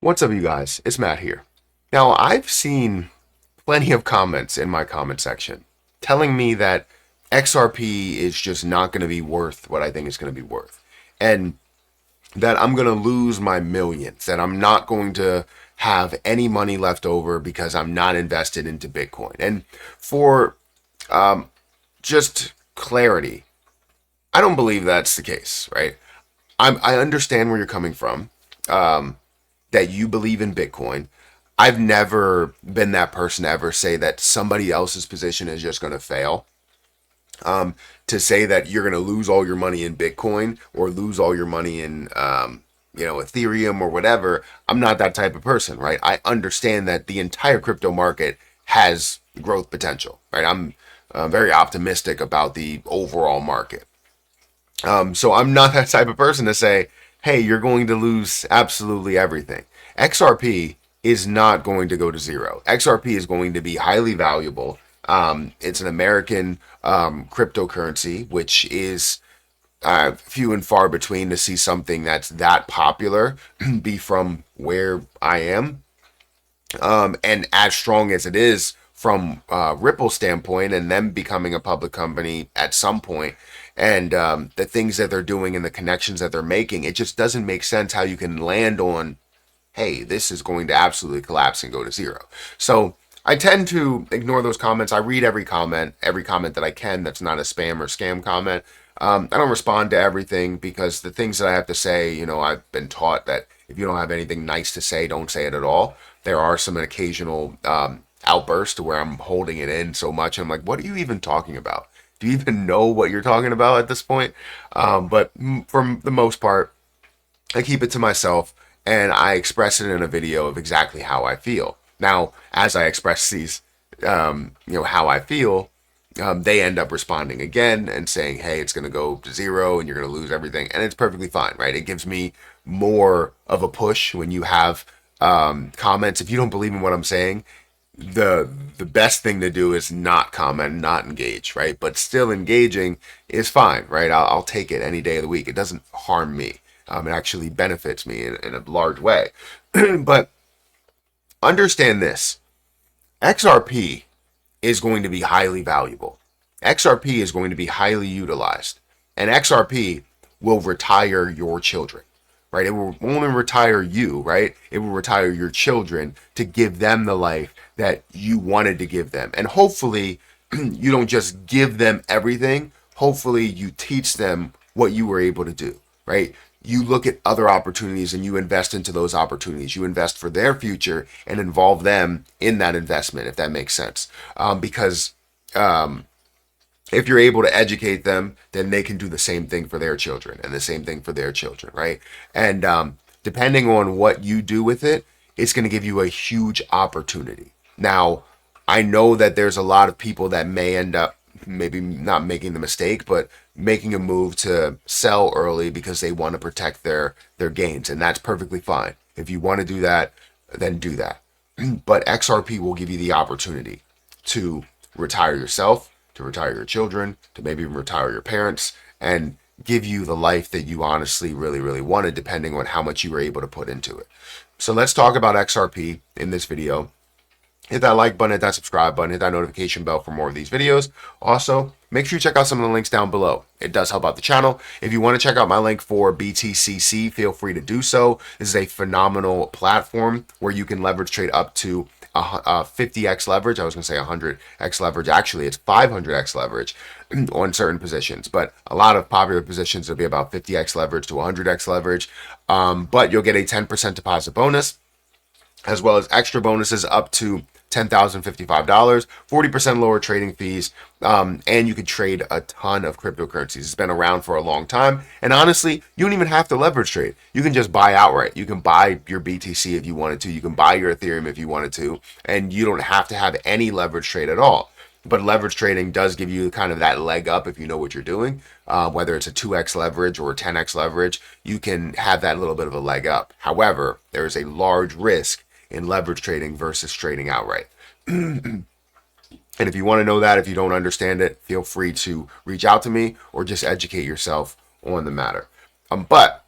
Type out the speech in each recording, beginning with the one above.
What's up, you guys? It's Matt here. Now, I've seen plenty of comments in my comment section telling me that XRP is just not going to be worth what I think it's going to be worth. And that I'm going to lose my millions, that I'm not going to have any money left over because I'm not invested into Bitcoin. And for just clarity, I don't believe that's the case, right? I understand where you're coming from. That you believe in Bitcoin. I've never been that person to ever say that somebody else's position is just going to fail. To say that you're going to lose all your money in Bitcoin or lose all your money in, Ethereum or whatever. I'm not that type of person, right? I understand that the entire crypto market has growth potential, right? I'm very optimistic about the overall market. So I'm not that type of person to say, hey, you're going to lose absolutely everything. XRP is not going to go to zero. XRP is going to be highly valuable. It's an American cryptocurrency, which is few and far between to see something that's that popular be from where I am. And as strong as it is from Ripple standpoint and them becoming a public company at some point, and the things that they're doing and the connections that they're making, it just doesn't make sense how you can land on, hey, this is going to absolutely collapse and go to zero. So I tend to ignore those comments. I read every comment that I can that's not a spam or scam comment. I don't respond to everything because the things that I have to say, I've been taught that if you don't have anything nice to say, don't say it at all. There are some occasional outbursts where I'm holding it in so much. I'm like, what are you even talking about? Do you even know what you're talking about at this point? But for the most part, I keep it to myself and I express it in a video of exactly how I feel. Now, as I express these, how I feel, they end up responding again and saying, hey, it's going to go to zero and you're going to lose everything. And it's perfectly fine, right? It gives me more of a push when you have comments. If you don't believe in what I'm saying, the best thing to do is not comment, not engage, right? But still engaging is fine, right? I'll take it any day of the week. It doesn't harm me. It actually benefits me in a large way. But understand this. XRP is going to be highly valuable. XRP is going to be highly utilized. And XRP will retire your children, right? It will only retire you, right? It will retire your children to give them the life that you wanted to give them. And hopefully you don't just give them everything. Hopefully you teach them what you were able to do, right? You look at other opportunities and you invest into those opportunities. You invest for their future and involve them in that investment, if that makes sense. Because if you're able to educate them, then they can do the same thing for their children and the same thing for their children, right? And depending on what you do with it, it's going to give you a huge opportunity. Now, I know that there's a lot of people that may end up maybe not making the mistake, but making a move to sell early because they want to protect their gains. And that's perfectly fine. If you want to do that, then do that. But XRP will give you the opportunity to retire yourself, to retire your children, to maybe even retire your parents, and give you the life that you honestly really, really wanted, depending on how much you were able to put into it. So let's talk about XRP in this video. Hit that like button, hit that subscribe button, hit that notification bell for more of these videos. Also, make sure you check out some of the links down below. It does help out the channel. If you want to check out my link for BTCC, feel free to do so. This is a phenomenal platform where you can leverage trade up to 50x leverage. I was going to say 100x leverage. Actually, it's 500x leverage on certain positions, but a lot of popular positions will be about 50x leverage to 100x leverage. But you'll get a 10% deposit bonus, as well as extra bonuses up to $10,055, 40% lower trading fees, and you can trade a ton of cryptocurrencies. It's been around for a long time, and honestly, you don't even have to leverage trade. You can just buy outright. You can buy your BTC if you wanted to. You can buy your Ethereum if you wanted to, and you don't have to have any leverage trade at all. But leverage trading does give you kind of that leg up if you know what you're doing. Whether it's a 2x leverage or a 10x leverage, you can have that little bit of a leg up. However, there is a large risk in leverage trading versus trading outright. And if you want to know that, if you don't understand it, feel free to reach out to me or just educate yourself on the matter. But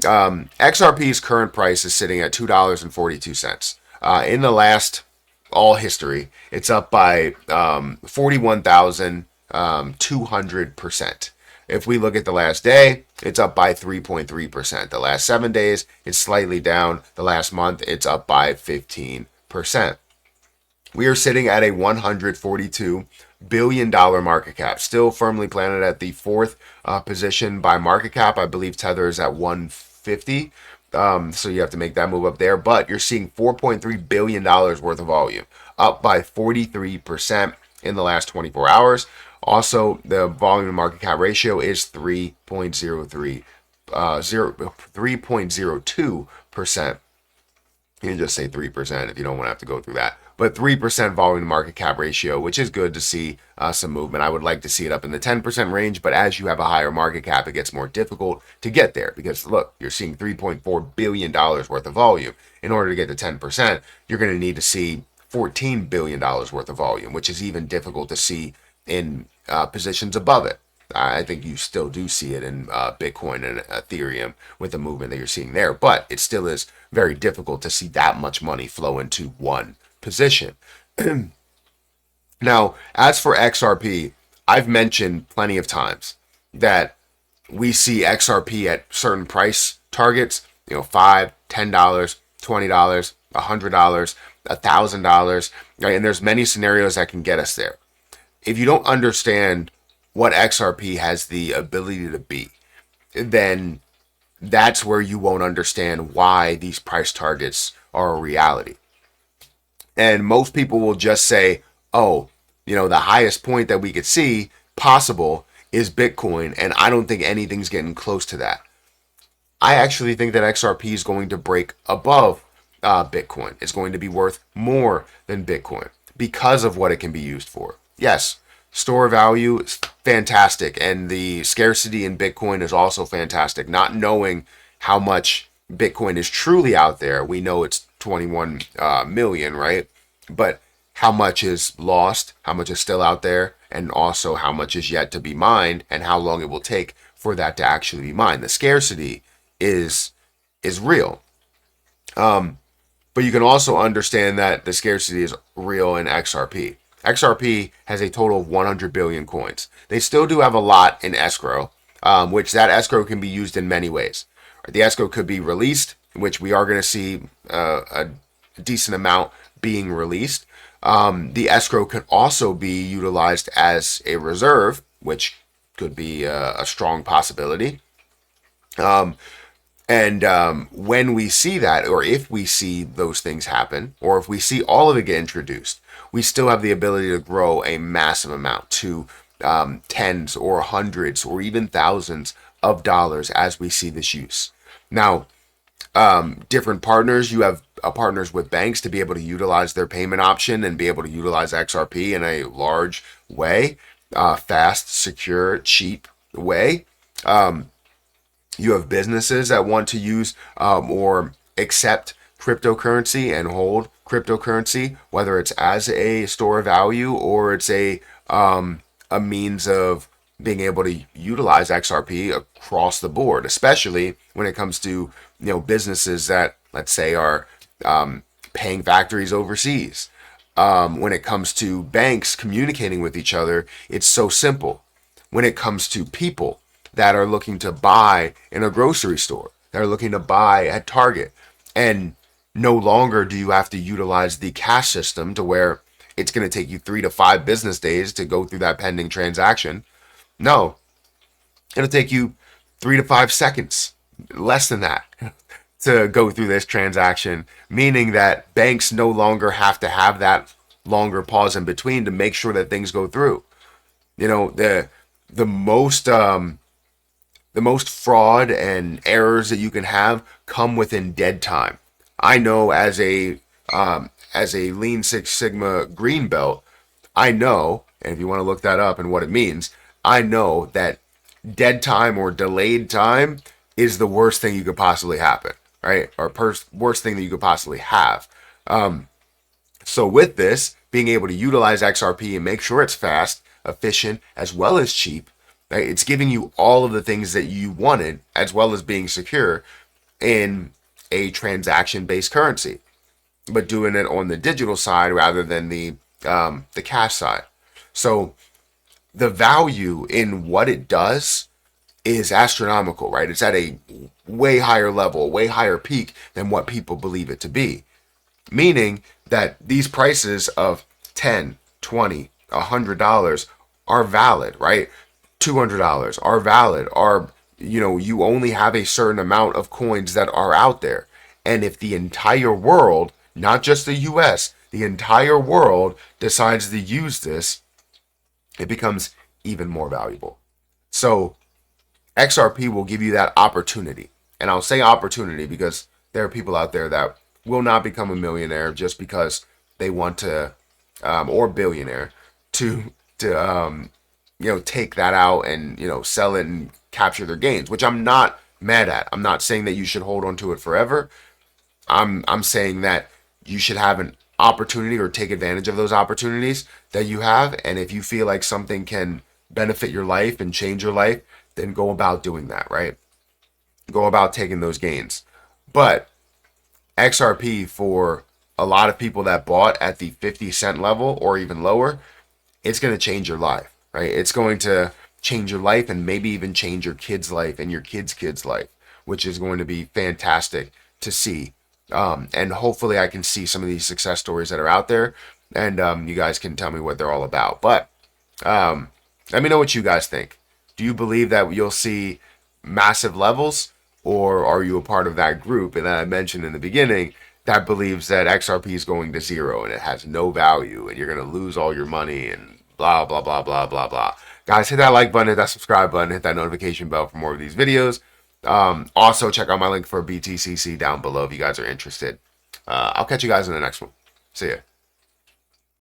XRP's current price is sitting at $2.42. In the last all history, it's up by 41,200%. If we look at the last day, it's up by 3.3%. The last 7 days, it's slightly down. The last month, it's up by 15%. We are sitting at a $142 billion market cap, still firmly planted at the fourth position by market cap. I believe Tether is at 150. So you have to make that move up there. But you're seeing $4.3 billion worth of volume, up by 43% in the last 24 hours. Also, the volume to market cap ratio is 3.02%. You can just say 3% if you don't want to have to go through that. But 3% volume to market cap ratio, which is good to see some movement. I would like to see it up in the 10% range, but as you have a higher market cap, it gets more difficult to get there because, look, you're seeing $3.4 billion worth of volume. In order to get to 10%, you're going to need to see $14 billion worth of volume, which is even difficult to see in positions above it. I think you still do see it in Bitcoin and Ethereum with the movement that you're seeing there, but it still is very difficult to see that much money flow into one position. Now, as for XRP, I've mentioned plenty of times that we see XRP at certain price targets, $5, $10, $20, $100, $1,000, right? And there's many scenarios that can get us there. If you don't understand what XRP has the ability to be, then that's where you won't understand why these price targets are a reality. And most people will just say, oh, the highest point that we could see possible is Bitcoin, and I don't think anything's getting close to that. I actually think that XRP is going to break above Bitcoin. It's going to be worth more than Bitcoin because of what it can be used for. Yes, store value is fantastic, and the scarcity in Bitcoin is also fantastic. Not knowing how much Bitcoin is truly out there, we know it's 21 million, right? But how much is lost, how much is still out there, and also how much is yet to be mined, and how long it will take for that to actually be mined. The scarcity is real. But you can also understand that the scarcity is real in XRP. XRP has a total of 100 billion coins. They still do have a lot in escrow, which that escrow can be used in many ways. The escrow could be released, which we are going to see a decent amount being released. The escrow could also be utilized as a reserve, which could be a strong possibility. When we see that, or if we see those things happen, or if we see all of it get introduced, we still have the ability to grow a massive amount to tens or hundreds or even thousands of dollars as we see this use. Now, different partners, you have partners with banks to be able to utilize their payment option and be able to utilize XRP in a large way, fast, secure, cheap way. You have businesses that want to use or accept cryptocurrency and hold cryptocurrency, whether it's as a store of value or it's a means of being able to utilize XRP across the board, especially when it comes to businesses that, let's say, are paying factories overseas. When it comes to banks communicating with each other, it's so simple. When it comes to people that are looking to buy in a grocery store, that are looking to buy at Target, and no longer do you have to utilize the cash system to where it's going to take you 3 to 5 business days to go through that pending transaction. No, it'll take you 3 to 5 seconds, less than that, to go through this transaction, meaning that banks no longer have to have that longer pause in between to make sure that things go through. The most fraud and errors that you can have come within dead time. I know as a Lean Six Sigma green belt, I know, and if you want to look that up and what it means, I know that dead time or delayed time is the worst thing you could possibly happen, right? Or worst thing that you could possibly have. So with this, being able to utilize XRP and make sure it's fast, efficient, as well as cheap, right? It's giving you all of the things that you wanted, as well as being secure. in a transaction-based currency, but doing it on the digital side rather than the cash side. So the value in what it does is astronomical, right? It's at a way higher level, way higher peak than what people believe it to be. Meaning that these prices of $10, $20, $100 are valid, right? $200 are valid, are, you only have a certain amount of coins that are out there. And if the entire world, not just the US, the entire world decides to use this, it becomes even more valuable. So XRP will give you that opportunity. And I'll say opportunity because there are people out there that will not become a millionaire just because they want to, or billionaire, to take that out and, sell it and capture their gains, which I'm not mad at. I'm not saying that you should hold on to it forever. I'm saying that you should have an opportunity or take advantage of those opportunities that you have. And if you feel like something can benefit your life and change your life, then go about doing that, right? Go about taking those gains. But XRP, for a lot of people that bought at the 50 cent level or even lower, it's going to change your life, right? It's going to change your life and maybe even change your kid's life and your kid's life, which is going to be fantastic to see. And hopefully I can see some of these success stories that are out there, and you guys can tell me what they're all about. But let me know what you guys think. Do you believe that you'll see massive levels, or are you a part of that group, and that I mentioned in the beginning, that believes that XRP is going to zero and it has no value and you're going to lose all your money and blah, blah, blah, blah, blah, blah? Guys, hit that like button, hit that subscribe button, hit that notification bell for more of these videos. Also, check out my link for BTCC down below if you guys are interested. I'll catch you guys in the next one. See ya.